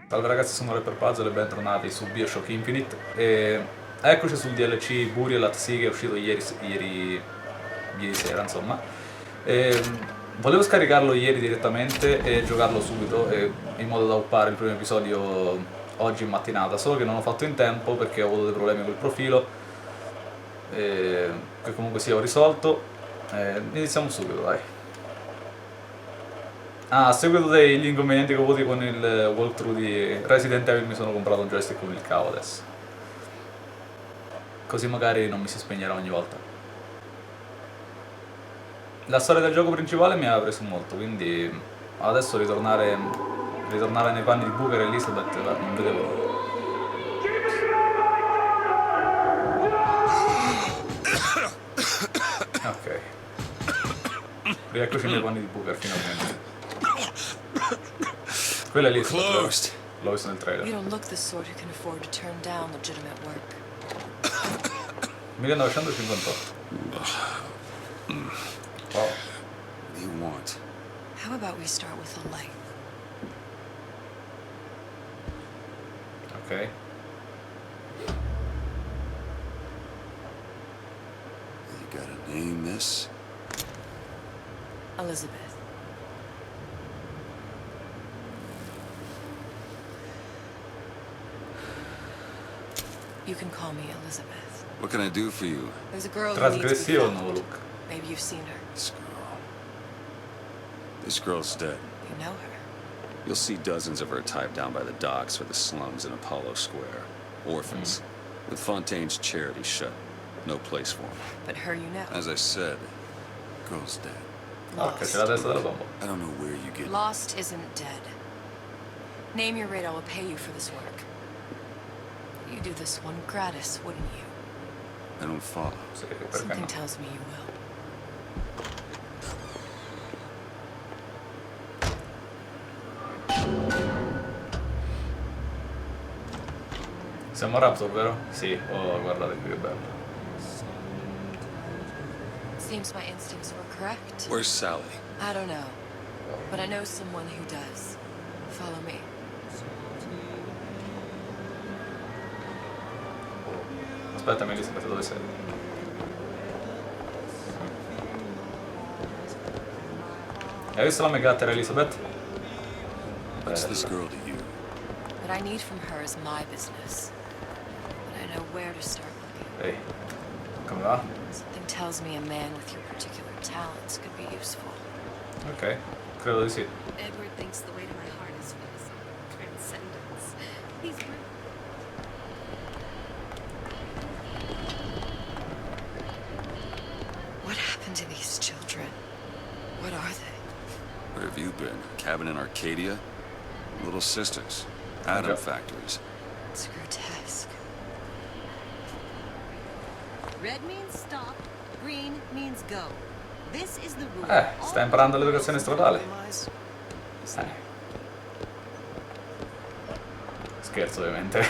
Salve ragazzi, sono Rapper Puzzle e bentornati su Bioshock Infinite e eccoci sul DLC Burial at Sea che è uscito ieri sera, insomma. Volevo scaricarlo ieri direttamente e giocarlo subito in modo da uppare il primo episodio oggi in mattinata, solo che non ho fatto in tempo perché ho avuto dei problemi col profilo che comunque sia ho risolto. Iniziamo subito, dai. Ah, a seguito degli inconvenienti che ho avuto con il walkthrough di Resident Evil mi sono comprato un joystick con il cavo adesso. Così magari non mi si spegnerà ogni volta. La storia del gioco principale mi ha preso molto, quindi adesso ritornare nei panni di Booker e Elizabeth non vedevo l'ora. Ok. Rieccoci nei panni di Booker finalmente. Quella è Elizabeth, l'ho visto nel trailer. You don't look the sort who can afford to turn down legitimate work. 1958. Wow. What do you want? How about we start with a light? Ok. You gotta name this? Elizabeth. You can call me Elizabeth. What can I do for you? There's a girl who needs to be Trasgressivo il found. nuovo look. Maybe you've seen her. This girl's dead. You know her. You'll see dozens of her type down by the docks or the slums in Apollo Square. Orphans. With Fontaine's charity shut. No place for them. But her you know. As I said, girl's dead. Ok, c'è la testa della bomba. I don't know where you get... Lost isn't dead. Name your rate, I will pay you for this work. You do this one gratis, wouldn't you? I don't follow. Sì, perché Something no? tells me you will. Siamo a Rapture, vero? Sì, oh, guardate qui che bello. Seems my instincts were correct. Where's Sally? I don't know, but I know someone who does. Follow me. Aspettami Elizabeth, dove sei? Hai visto la megatter Elizabeth? What's this Bella. girl to you? What I need from her is my business. But I know where to start looking. Ehi, come va? Something tells me a man with your particular talents could be useful. Ok, credo di sì. Edward thinks the way to my heart is philosophical transcendence. He's right. What happened to these children? What are they? Where have you been? Cabin in Arcadia? Little sisters. Atom Yep. factories. It's grotesque. Red means stop, green means go. This is the rule. Sta imparando l'educazione stradale. Scherzo ovviamente.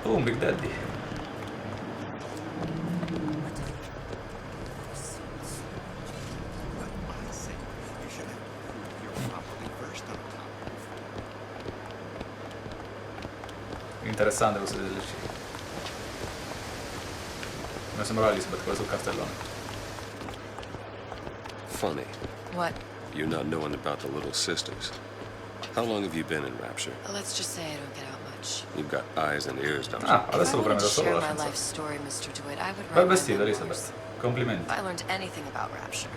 Un Big Daddy. Interessante questo DLC. Mi sembrava Elizabeth quella sul cartellone. Funny. What? You not knowing about the little sisters. How long have you been in Rapture? Let's just say I don't get out much. You've got eyes and ears, don't you? Ah, If adesso I lo preme wanted da to solo share la my scienza. life story, Mr. DeWitt, I would Bel write my vestito memoirs. Elizabeth. If Complimenti. I learned anything about Rapture,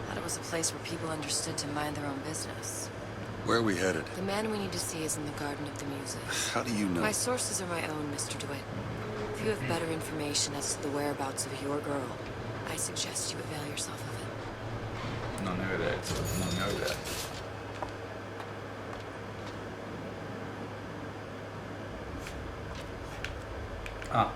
that it was a place where people understood to mind their own business. Where are we headed? The man we need to see is in the Garden of the Muses. How do you know? My sources are my own, Mr. DeWitt. If you have better information as to the whereabouts of your girl, I suggest you avail yourself of it. Non ne ho idea, non ne ho idea. Ah,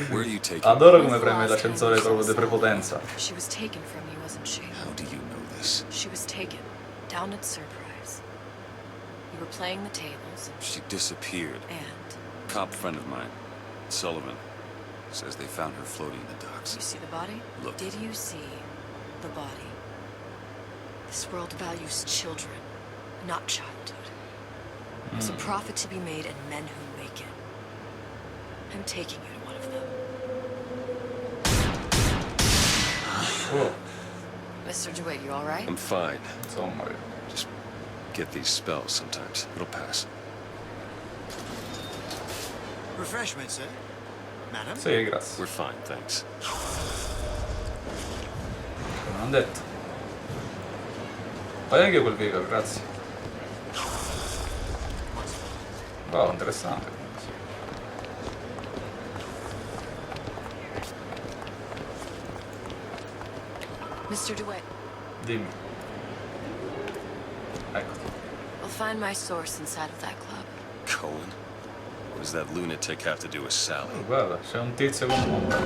Where are you taking? adoro come preme l'ascensore proprio di prepotenza. She was taken from you, wasn't she? How do you know this? She was taken, down at Surprise. You were playing the tables, She disappeared. and Cop friend of mine, Sullivan, says they found her floating in the docks. you see the body? Look. Did you see the body. This world values children, not childhood. There's a profit to be made and men who make it. I'm taking you to one of them. Oh, Mr. DeWitt, you all right? I'm fine. insomma. Just get these spells sometimes. It'll pass. Refreshments, sir? Madam? Sì, grazie. We're fine, thanks. Come non detto. Fai anche quel video, grazie. Wow, interessante. Mr. DeWitt, Dimmi. Ecco. I'll find my source inside of that club. Cohen? What does that lunatic have to do with Sally? Guarda, c'è un tizio con un'ombra.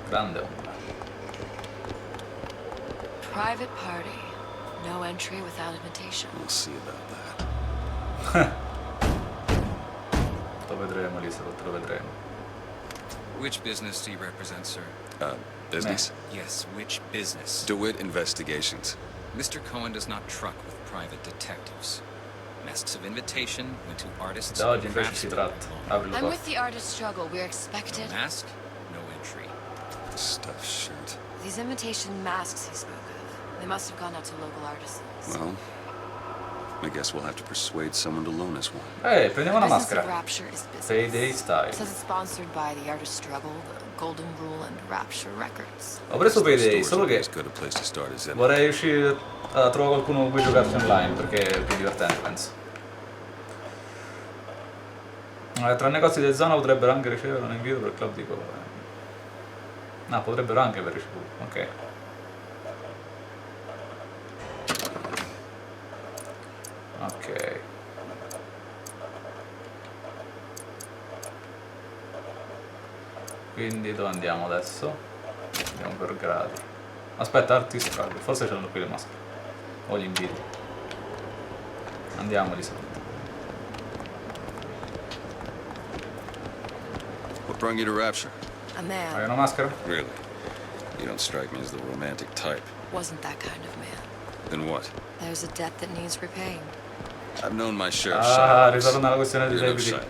Grande ombra. Private party. No entry without invitation. We'll see about that. Lo vedremo, Elizabeth, lo vedremo. Which business do you represent, sir? Business? Yes, which business? DeWitt Investigations. Mr. Cohen does not truck with private detectives. Masks of invitation went to artists Da and oggi invece si craftsmen. tratta. Apri la I'm with porta. the artist struggle. We're expected. No mask, no entry. Stuffed shirt. These invitation masks he spoke of, they must have gone out to local artisans. Well, I guess we'll have to persuade someone to loan us one. Prendiamo una Business of maschera. Rapture is business. Payday style. It says it's sponsored by the artist struggle, the Golden Rule, and Rapture Records. Ho preso Those Payday, stores solo would be che as good a place to start as any. vorrei riuscire a trovare qualcuno con cui giocarci online perché è più divertente, penso. Tra negozi di zona potrebbero anche ricevere un invito per il club di colore. No, potrebbero anche aver ricevuto, ok. Ok. Quindi dove andiamo adesso? Andiamo per gradi. Aspetta, artist struggle, forse c'erano qui le maschere. O gli inviti. Andiamo di solito. What brought you to Rapture? A Hai man una maschera? Really? You don't strike me as the romantic type. wasn't that kind of man. Then what? There's a debt that needs repaying. I've known my share of Ah, shylocks. ritorna alla questione dei You're no debiti. Shylock.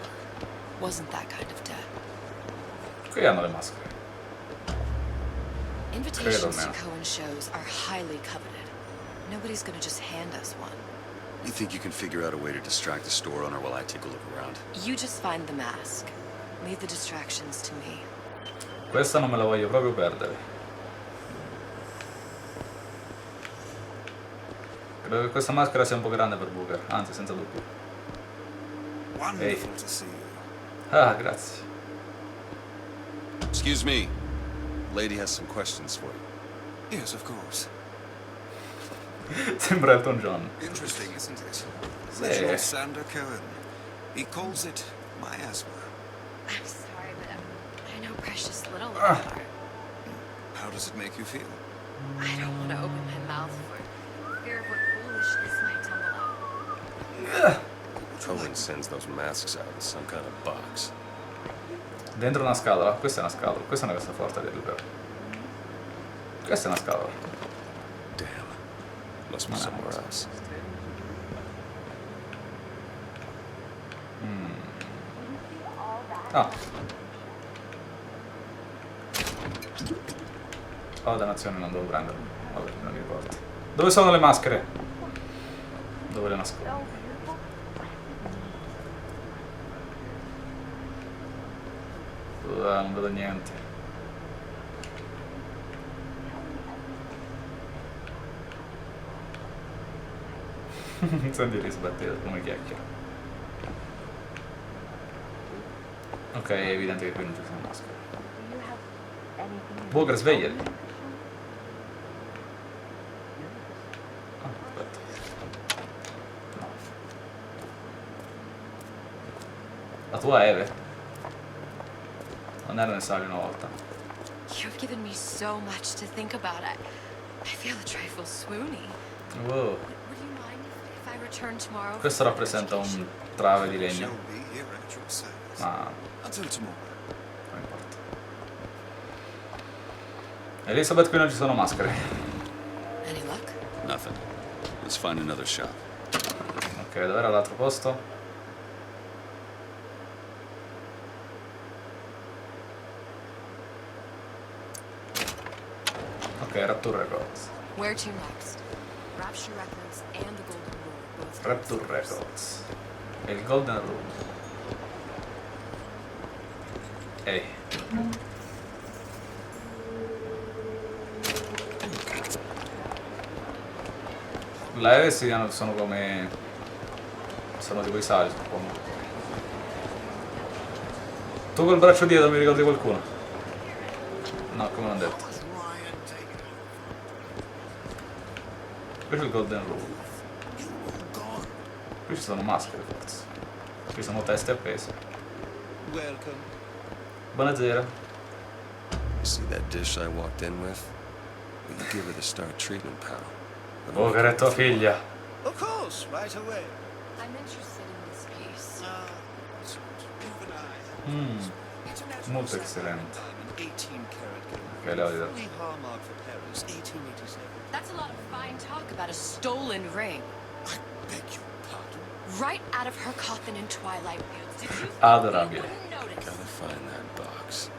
Wasn't that kind of debt. Qui hanno le maschere. Invitations to almeno. Cohen shows are highly coveted. Nobody's gonna just hand us one. You think you can figure out a way to distract the store owner while I take a look around? You just find the mask. Leave the distractions to me. Questa non me la voglio proprio perdere. Credo che questa maschera sia un po' grande per Booker, anzi senza dubbio. Wonderful to see you. Ah, grazie. Excuse me. Lady has some questions for you. Yes, of course. Sembra Elton John. Interesting, isn't it? Sì. Little Sander Cohen. He calls it miasma. I'm sorry, but I know precious little about art. How does it make you feel? I don't want to open my mouth for fear of what foolishness might tumble out. Cohen sends those masks out in some kind of box. Dentro una scatola, questa è una scatola, questa è una cassaforte del vero. Questa è una scatola. Damn. Must be somewhere else. Ah. Oh, dannazione, non devo prenderlo. Vabbè, non mi importa. Dove sono le maschere? Dove le nascondo? Non vedo niente. Senti risbattire come chiacchiera. Ok, è evidente che qui non ci sono maschere. Booker, svegliati. Ah, aspetta. No. La tua Eve? Non era necessario una volta. You've given me so much to think about. I feel a trifle swoony. Wow. Would you mind if I return tomorrow? Questo rappresenta un trave di legno. Shall be here at your service. Ma Until tomorrow. non importa. Elizabeth, qui non ci sono maschere. Any luck? Nothing. Let's find another shop. Ok, dov'era l'altro posto? Ok, Rapture Records. Where to next? Rapture Records and the Golden Rule both. Rapture Records. E il Golden Rule. Ehi. La questi sono come... sono tipo i sali, suppongo. Tu col braccio dietro mi ricordi qualcuno? No, come non detto. Qui c'è il Golden Rule. Qui ci sono maschere forse. Qui sono teste appese. Welcome. Buonasera. You see that dish I walked in with? Will you give her the star treatment, pal? Oh, che è tua figlia. Of course, right away. I'm interested in this piece. It's juvenile. Molto eccellente. 18 karat gold. Ok, le ho detto. Fully hallmark for Paris, 1887. That's a lot of fine talk about a stolen ring. I beg your pardon. Right out of her coffin in Twilight Fields. Did you Adorabile. you wouldn't notice? Gotta find that box.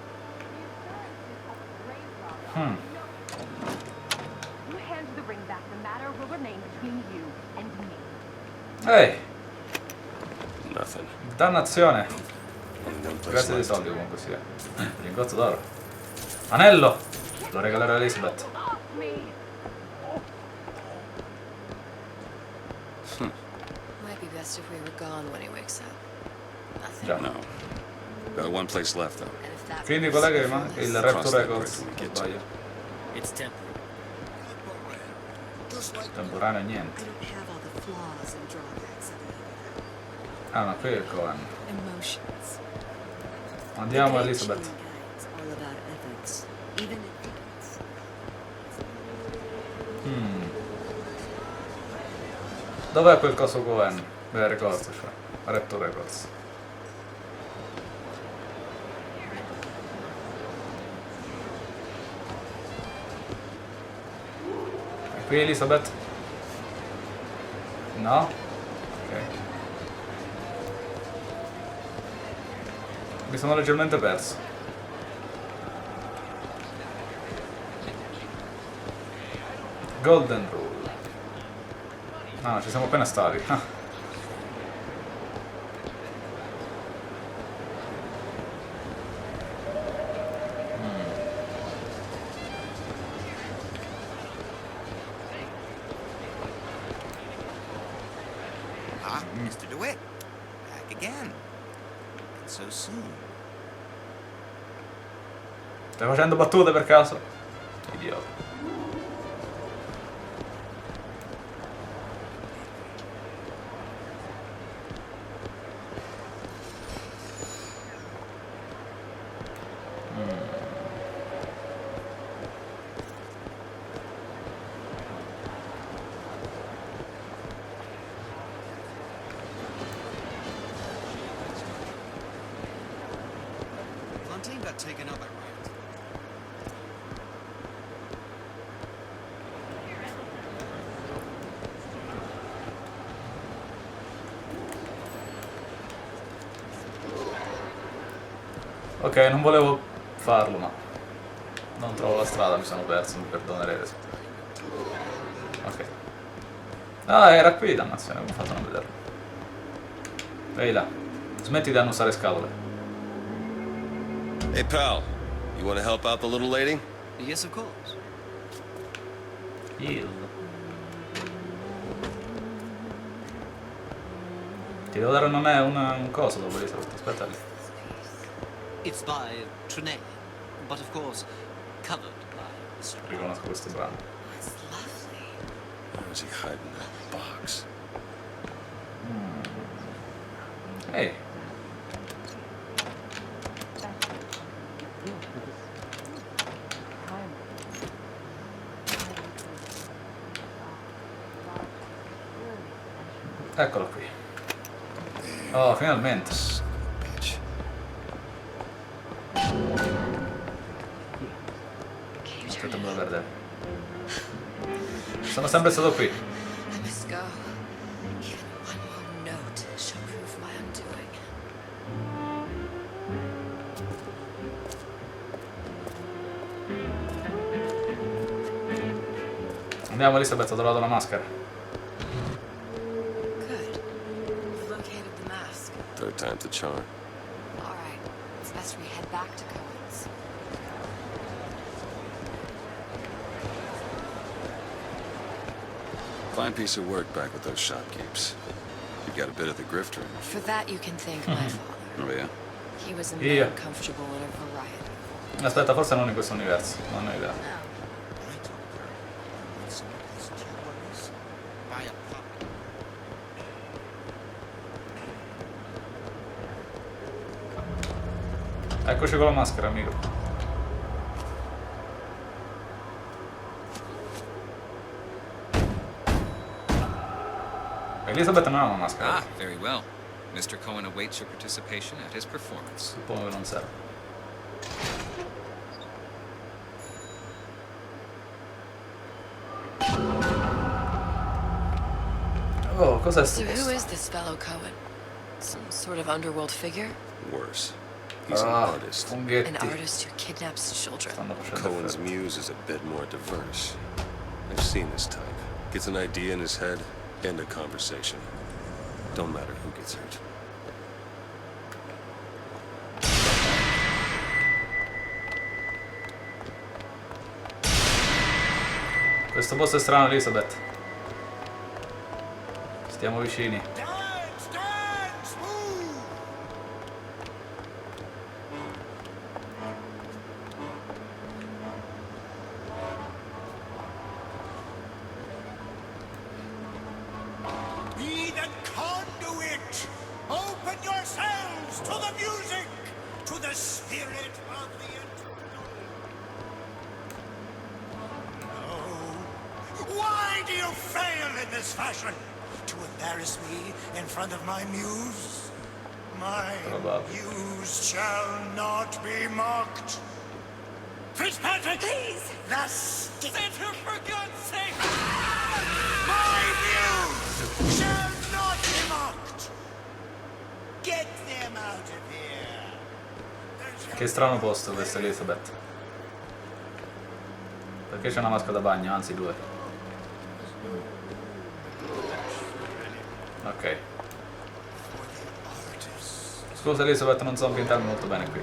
You hand the ring back, the matter will remain between you and me. Ehi, Nothing. dannazione. Only one place Grazie dei left. soldi comunque sia. Lingotto d'oro. Anello! Lo regalerò a Elizabeth. Off me! Might be best if we were gone when he wakes up. Nothing. Già. No. Got one place left, though. And if that's Quindi what's qual è che for manca? this- Il Rapture Records. Non sbaglio. It's temporary. Temporaneo niente. I don't have all the flaws and drawbacks of the Ah, ma qui è il Cohen. emotions. Andiamo The Elizabeth. Guide's all about ethics, even ethics. Dov'è quel coso Cohen? Beh, Records, cioè. Rapture Records. E qui Elizabeth? No? Ok. Mi sono leggermente perso. Golden Rule. No, ci siamo appena stati. Ah, Mr. DeWitt. Back again. And so soon. Stai facendo battute per caso? Idiota. Fontaine got taken out by riots. Ok, non volevo farlo, ma non trovo la strada, mi sono perso, mi perdonerete. Ok. Ah, era qui, dannazione, come ho fatto a non vederlo? Ehi là, smetti di annusare scatole. Hey, pal. You want to help out the little lady? Yes, of course. Heal. Ti devo dare un coso dopo Elizabeth, aspetta lì. It's by Trine, but of course covered by mystery. Riconosco questo brano. It's lovely. Where is he hiding that box? Ehi, eccolo qui. Oh, finalmente. Bitch. Can you Che tempo da perdere. Sono sempre stato qui. I must go. Even one more note shall prove my undoing. Andiamo, Elisabeth, ho trovato la maschera. Good. You've located the mask. Third time's the charm. All right. It's best we head back to Cohen's. Fine piece of work back with those shopkeepers. You got a bit of the grifter. For that, you can thank my father. Oh yeah? He was a Yeah. man comfortable in a variety. Aspetta, forse non in questo universo. Non ho idea. Buy a pop. Eccoci con la maschera, amico. Elisabeth non ha una maschera. Ah, very well. Mr. Cohen awaits your participation at his performance. Suppongo che non serve. Oh, cos'è sto So who posto? is this fellow Cohen? Some sort of underworld figure? Worse. He's an Ah, artist. An funghetti. artist who kidnaps children. Stanno facendo Cohen's effetto. muse is a bit more diverse. I've seen this type. Gets an idea in his head, end a conversation. Don't matter who gets hurt. Questo posto è strano, Elisabeth. Stiamo vicini. Dance, dance, move! Be the conduit! Open yourselves to the music, to the spirit of the eternal. No. Why do you fail in this fashion? To embarrass me in front of my muse? My Probably. muse shall not be mocked. Fitzpatrick! Please! The stick! For God's sake! My muse shall not be mocked! Get them out of here! Che strano posto questo, Elisabeth. Perché c'è una maschera da bagno, anzi due. Ok. Scusa Elisabeth, non so ambientarmi molto bene qui.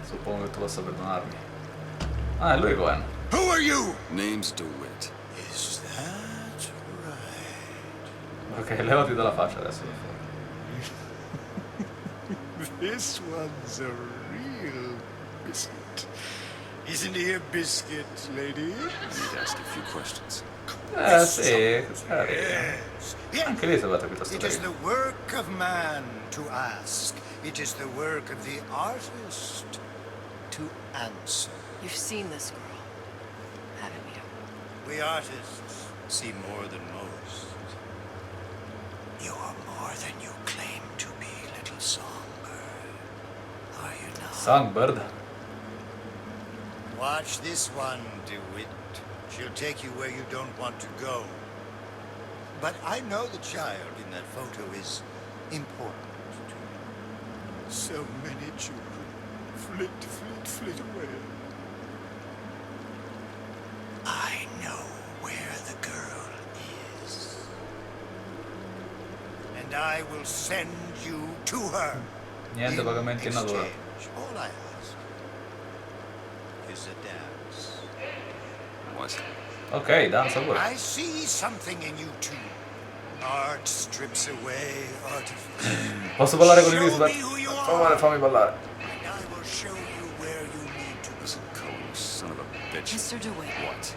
Suppongo che tu possa perdonarmi. Ah, è lui Cohen. Who are you? Name's DeWitt. Is that right? Ok, levati dalla faccia adesso. This one's a real biscuit. Isn't he a biscuit, lady? Need to ask a few questions. Sì, Yes. anche Elisabeth ha questa It is storia. the work of man to ask. It is the work of the artist to answer. You've seen this girl, haven't you? We artists see more than most. You are more than you claim to be, little songbird. Are you not? Songbird? Watch this one, DeWitt. She'll take you where you don't want to go. But I know the child in that photo is important to you. So many children flit, flit, flit away. I know where the girl is. And I will send you to her. Niente In pagamenti in natura. exchange, all I ask is a dance. What? Ok, danza pure. I see something in you too. Art strips away artifice. Posso ballare con Show Elisabeth? me who you Per favore, are, fammi ballare. and I will show you where you need to Listen, go. Cohen, you son of a bitch. Mr. DeWitt, What?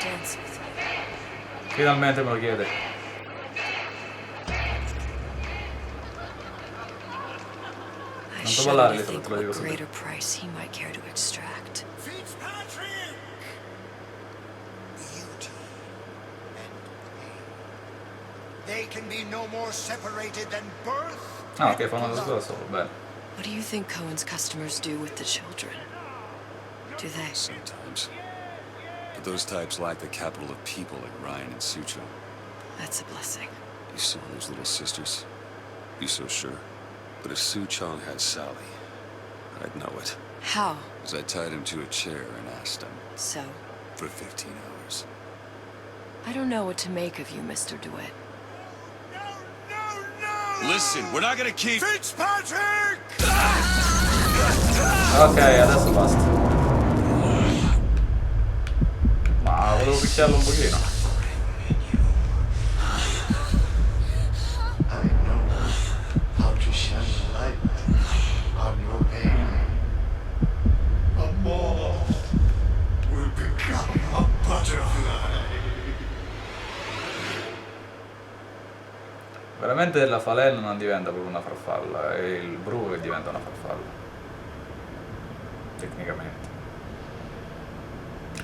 dance with me. Finalmente me lo chiede. I Non so shudder ballare, to Elisabeth, think te lo dico what subito. greater price he might care to extract. Fitzpatrick! Beauty and pain. They can be no more separated than birth Ah, ok, and fanno una love. cosa solo, bene. What do you think Cohen's customers do with the children? Do they? Sometimes. But those types lack the capital of people like Ryan and Sucho. That's a blessing. You saw those little sisters? You so sure? But if Su Chong had Sally, I'd know it. How? As I tied him to a chair and asked him. So? For 15 hours. I don't know what to make of you, Mr. DeWitt. Listen, we're not gonna keep... Fitzpatrick! Ok, adesso basta. Ma volevo picchiarlo un pochino. I know how to shine the light on your pain. A moth will become a butterfly. Veramente la falena non diventa proprio una farfalla, è il bruco che diventa una farfalla. Tecnicamente.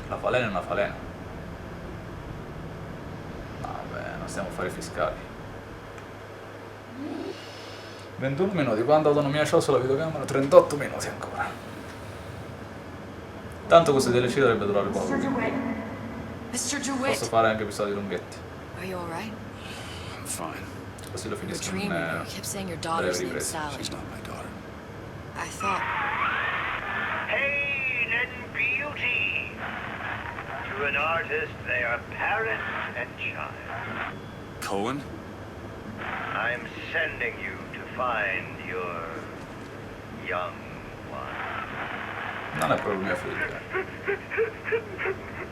La falena è una falena. Vabbè, non stiamo a fare fiscali. 21 minuti, quanta autonomia c'ho sulla videocamera? 38 minuti ancora. Tanto questo DLC dovrebbe durare poco. Mr. Posso DeWitt! fare anche episodi lunghetti. Are you alright? I'm fine. Così lo You were finisco dreaming. in You kept saying your breve daughter's name's riprese. Sally. She's not my daughter. I thought... Pain and beauty. To an artist, they are parent and child. Cohen? I'm sending you to find your young one. Non è proprio mio figlio.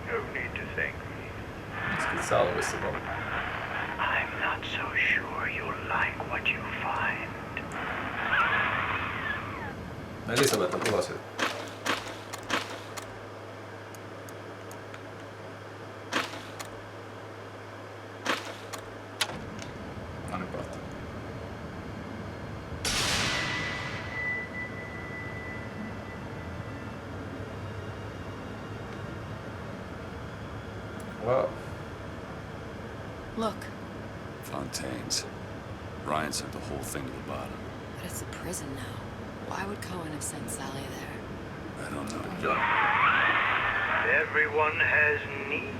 No need to thank me. Schizzato questo qua. I'm not so sure you'll like what you find. Elisabeth, a proposito. Non importa. Wow. Look, Fontaine's. Ryan sent the whole thing to the bottom. but it's a prison now. Why would Cohen have sent Sally there? I don't know. John. Everyone has needs.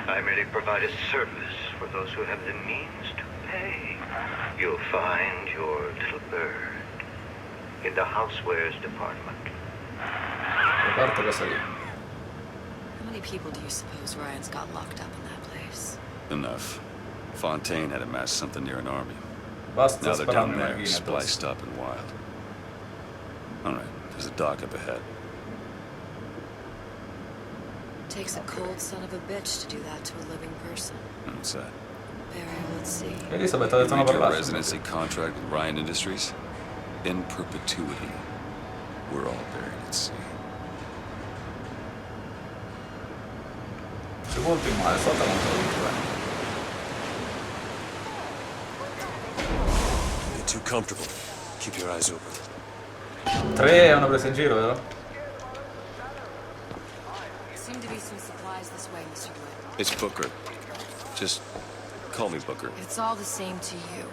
I merely provide a service for those who have the means to pay. You'll find your little bird in the housewares department. Parte questa lì. How many people do you suppose Ryan's got locked up in that place? Enough. Fontaine had amassed something near an army. Basta Now they're down spararmi there, manghine addosso. spliced up and wild. All right, there's a dock up ahead. Takes a cold son of a bitch to do that to a living person. What's that? Burial at sea. Elisabeth ha detto una Read your parolaccia. residency contract with Ryan Industries? In perpetuity, we're all buried at sea. Sepolto in mare, sotto non so dove. Get too comfortable. Keep your eyes open. 3 è una presa in giro, vero? Seem to be some supplies this way, Mr. DeWitt. It's Booker. Just call me Booker. If it's all the same to you,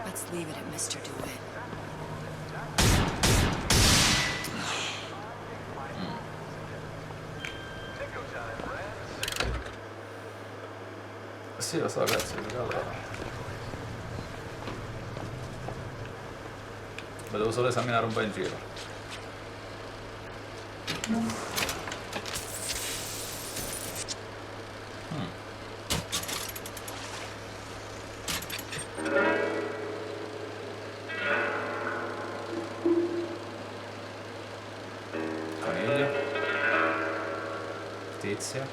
let's leave it at Mr. DeWitt. Sì, lo so, ragazzi, allora. Lo devo solo esaminare un po' in giro. Coniglio. Tizia.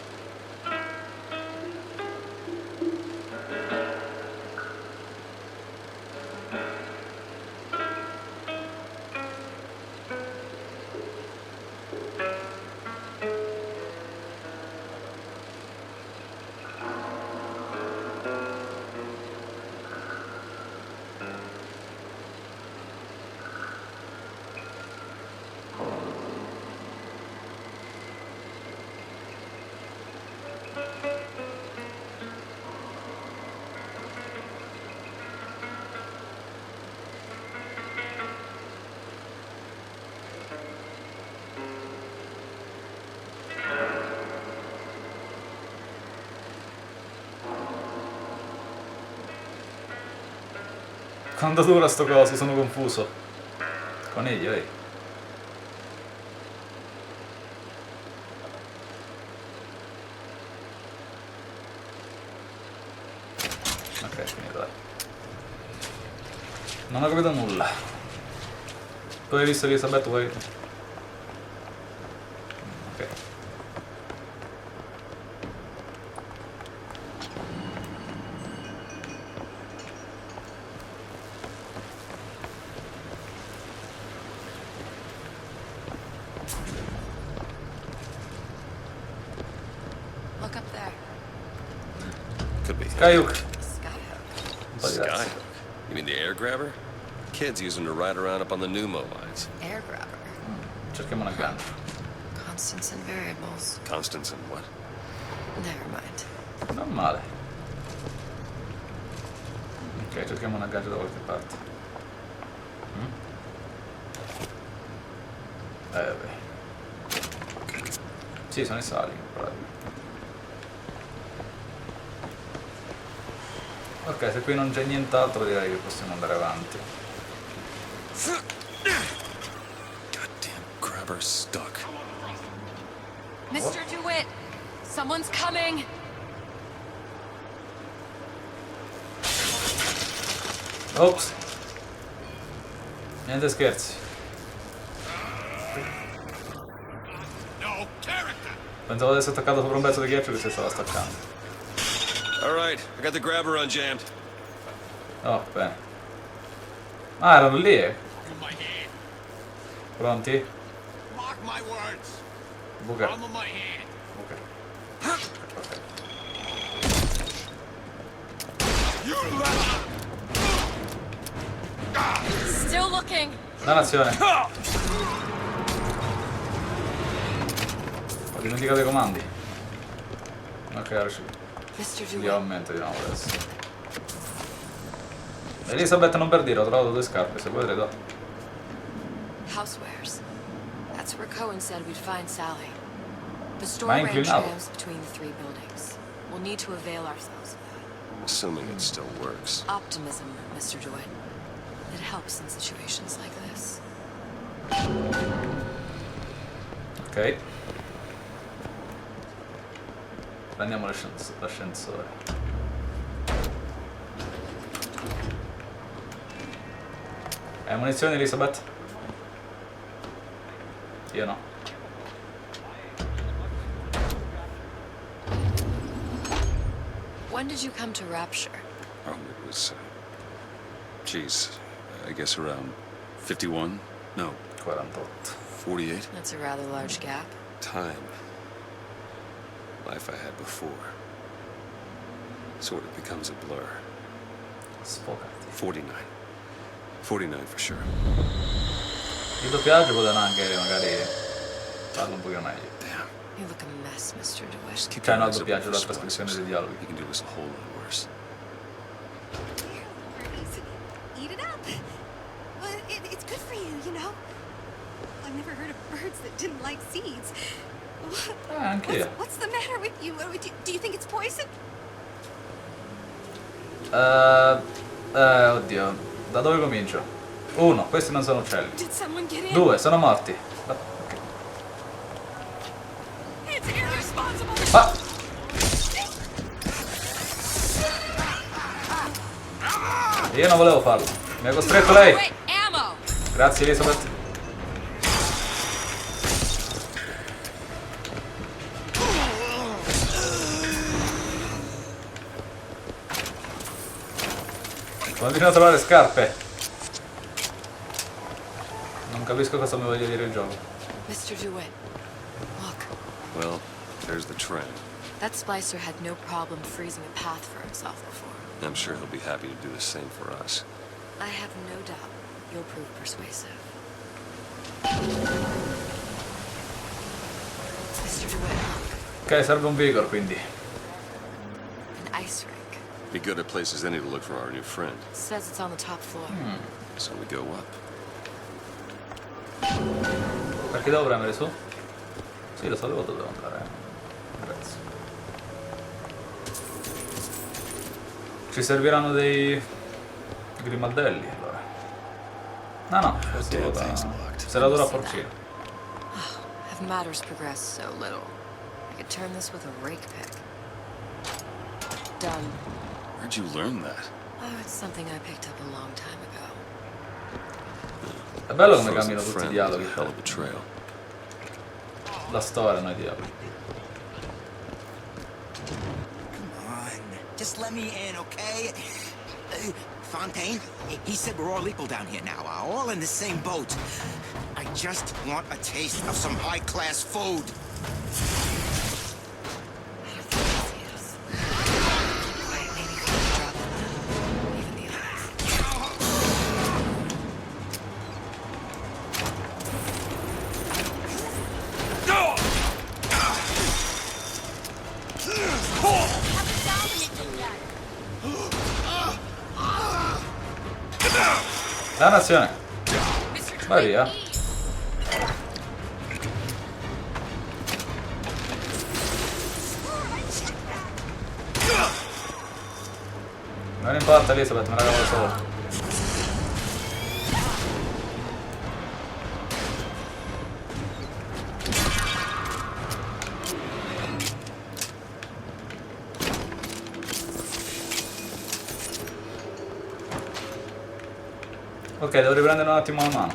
Quanto dura sto coso? Sono confuso. Coniglio, ehi. Ok, finito, dai. Non ho capito nulla. Tu hai visto Elisabetta, vuoi... Ok. Look up there. Could be. Skyhook. Skyhook. Skyhook? You mean the air grabber? Kids use them to ride around up on the pneumo lines. Air grabber. Cerchiamo un aggancio. Constants and variables. Constants and what? Never mind. Non male. Ok, cerchiamo un aggancio da qualche parte. Beh. Sì, sono i sali. Ok, se qui non c'è nient'altro direi che possiamo andare avanti. Goddamn grabber stuck. Mr. DeWitt, someone's coming. Ops. Niente scherzi. Pensavo di essere attaccato sopra un pezzo di ghiaccio che si stava staccando. Alright, I got the grabber unjammed. Oh, bene. Ah, erano lì, eh. Pronti? Buca. Ok. Still looking. Dannazione. Ho dimenticato i comandi. Ok, ora ci Mr. li DeWitt. aumento di nuovo adesso. Elisabetta, non per dire, ho trovato due scarpe, se vuoi te le do. Housewares. That's where Cohen said we'd find Sally. The Ma store è ran inclinato. trams between the three buildings. We'll need to avail ourselves of that. Assuming it still works. Optimism, Mr. DeWitt. It helps in situations like this. Ok. Prendiamo l'ascensore. Hai munizioni, Elisabeth? Io no. When did you come to Rapture? Oh, it was, geez, I guess around 51? No, 48. 48? That's a rather large gap. Time. Life I had before. Sort of becomes a blur. Sfocati. 49. 49 for sure. Il doppiaggio potevano anche magari farlo un pochino meglio. Damn. You look a mess, Mr. DeWitt. Just keep Cioè your no, il eyes open doppiaggio, for la trascrizione dei dialoghi. You can do us a whole lot worse. Eat it up. Well, it's good for you, you know. I've never heard of birds that didn't like seeds. Anche io. What's the matter with you? Do you think it's poison? Oddio. Da dove comincio? 1. Questi non sono uccelli. Did someone get in? 2. Sono morti. It's irresponsible. Ah! Io non volevo farlo. Mi ha costretto lei. Wait, ammo! Grazie, Elisabeth. Continua a trovare scarpe. Non capisco cosa mi voglia dire il gioco. Mr. DeWitt, look. Well, there's the trend. That splicer had no problem freezing a path for himself before. I'm sure he'll be happy to do the same for us. I have no doubt you'll prove persuasive. Mr. DeWitt, Ok, serve un vigor quindi. an ice rink. Be good at places any to look for our new friend. Says it's on the top floor. So we go up. Perché devo premere su? Sì, lo sapevo dove devo andare. Grazie. Ci serviranno dei Grimaldelli, allora. No, questo da... Serratura a porcino. Have matters progressed so little, I could turn this with a rake pick. Done. Where'd you learn that? Oh, it's something I picked up a long time ago. È bello come Frozen cambiano tutti i friend dialoghi. was a hell of a trail. La storia, non i dialoghi. Come on, just let me in, okay? Fontaine, he said we're all equal down here now, all in the same boat. I just want a taste of some high-class food. Dannazione! Vai via! Non importa Elizabeth, me la cavo da solo. Ok, devo riprendere un attimo la mano.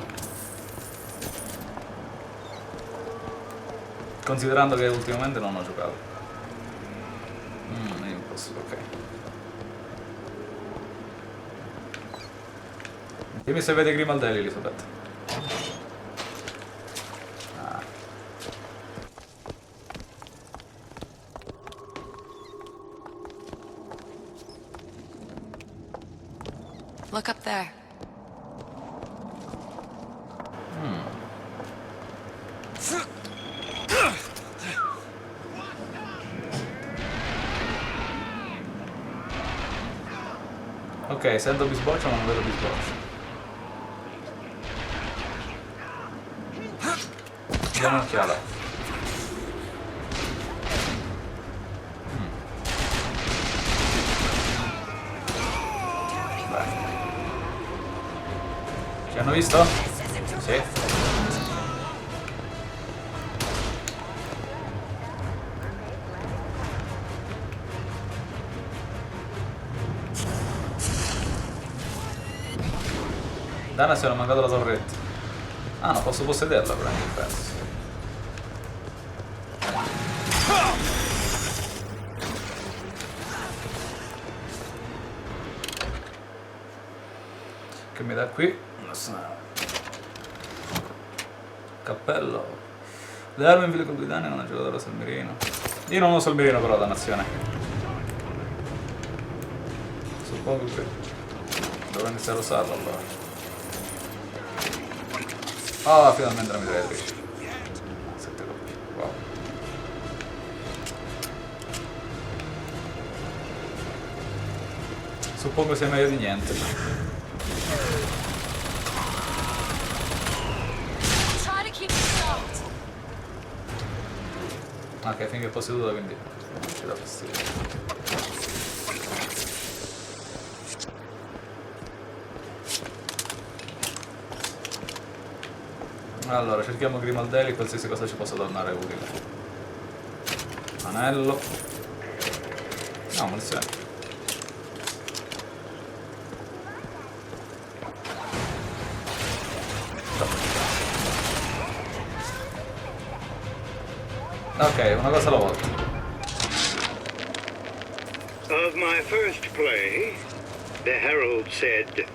Considerando che ultimamente non ho giocato. Io posso, ok. Dimmi se vede Grimaldelli, Elisabetta. Ah. Look up there. Ok, sento bisboccio ma non vedo bisboccio. Diamo un'occhiata. Beh. Ci hanno visto? Sì. Dannazione, ho mancato la torretta. Ah, non posso possederla però in quel pezzo. Che mi dà qui? Cappello. Le armi in file colpi di danni non ha giocato la Salmirino. Io non uso il mirino però, dannazione. Suppongo che dovrò iniziare a usarlo allora. Ah, finalmente la mitragliatrice. 7 colpi, wow. Suppongo sia meglio di niente. Ok, finché è posseduta quindi non ci dà fastidio. Allora, cerchiamo Grimaldelli, qualsiasi cosa ci possa tornare utile. Anello. No, munizioni. Ok, una cosa alla volta. Of my first play, the herald said,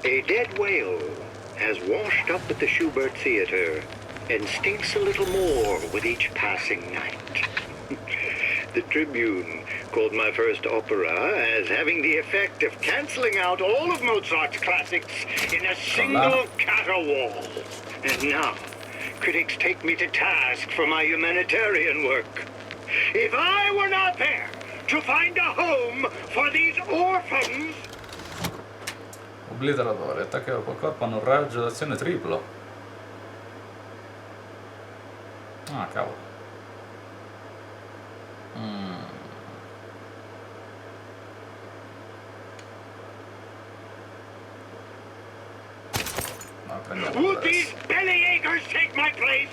"A dead whale has washed up at the Schubert Theater and stinks a little more with each passing night." The Tribune called my first opera as having the effect of cancelling out all of Mozart's classics in a single caterwaul. And now, critics take me to task for my humanitarian work. If I were not there to find a home for these orphans... Obliteratore, attacchi corpo a corpo hanno un raggio d'azione triplo. Ah, cavolo. prendiamo Would adesso. these bellyachers take my place?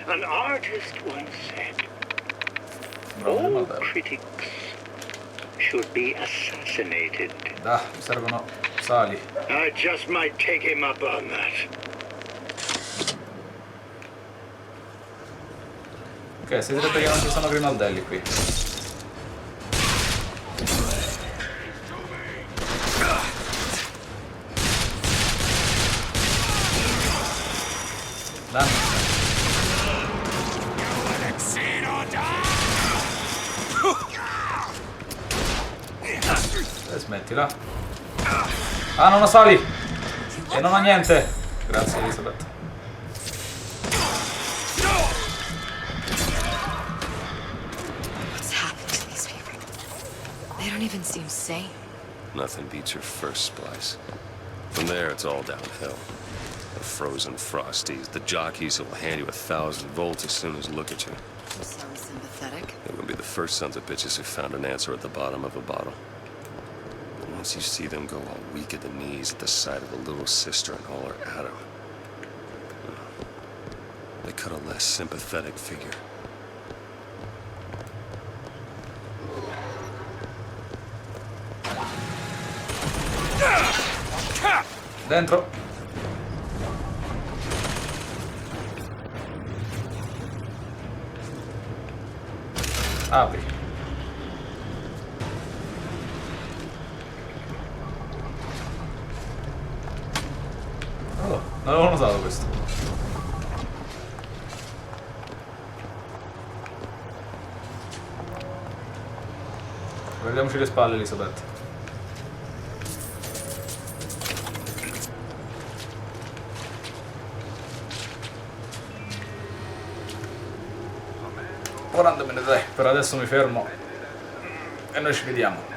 An artist once said, Bravo, all critics should be assassinated. Dai, mi servono sali. I just might take him up on that. Ok, si direte che non ci sono grimaldelli qui. Dammi. Smettila. Ah, non ho sali! E non ho niente! Grazie, Elisabeth. What's happened to these people? They don't even seem sane. Nothing beats your first splice. From there, it's all downhill. The frozen frosties, the jockeys who will hand you 1,000 volts as soon as look at you. You sound sympathetic. They will be the first sons of bitches who found an answer at the bottom of a bottle. And once you see them go all weak at the knees at the sight of a little sister and all her Adam, they cut a less sympathetic figure. Dentro. Apri. Oh, non avevo notato questo. Guardiamoci le spalle, Elisabeth. Ora andiamene, dai, per adesso mi fermo e noi ci vediamo.